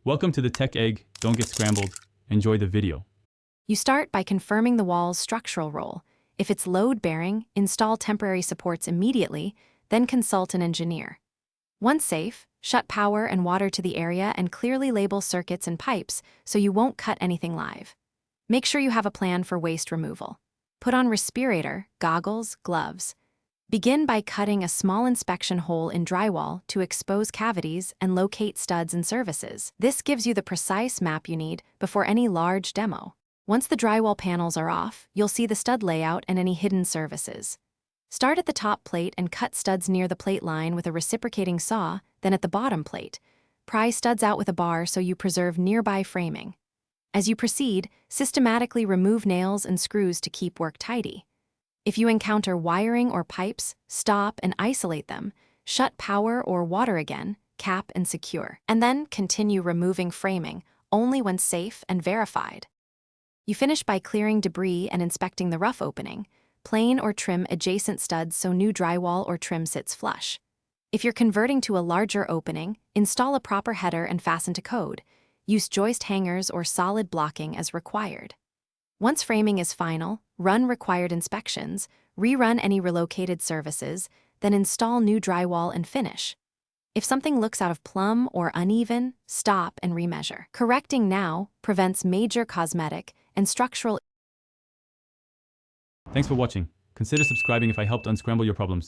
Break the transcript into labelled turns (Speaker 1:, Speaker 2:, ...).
Speaker 1: Welcome to the Tech Egg. Don't get scrambled. Enjoy the video.
Speaker 2: You start by confirming the wall's structural role. If it's load-bearing, install temporary supports immediately, then consult an engineer. Once safe, shut power and water to the area and clearly label circuits and pipes so you won't cut anything live. Make sure you have a plan for waste removal. Put on respirator, goggles, gloves. Begin by cutting a small inspection hole in drywall to expose cavities and locate studs and services. This gives you the precise map you need before any large demo. Once the drywall panels are off, you'll see the stud layout and any hidden services. Start at the top plate and cut studs near the plate line with a reciprocating saw, then at the bottom plate. Pry studs out with a bar so you preserve nearby framing. As you proceed, systematically remove nails and screws to keep work tidy. If you encounter wiring or pipes, stop and isolate them, shut power or water again, cap and secure, and then continue removing framing only when safe and verified. You finish by clearing debris and inspecting the rough opening. Plane or trim adjacent studs so new drywall or trim sits flush. If you're converting to a larger opening, install a proper header and fasten to code. Use joist hangers or solid blocking as required. Once framing is final, run required inspections, rerun any relocated services, then install new drywall and finish. If something looks out of plumb or uneven, stop and remeasure. Correcting now prevents major cosmetic and structural.
Speaker 1: Thanks for watching. Consider subscribing if I helped unscramble your problems.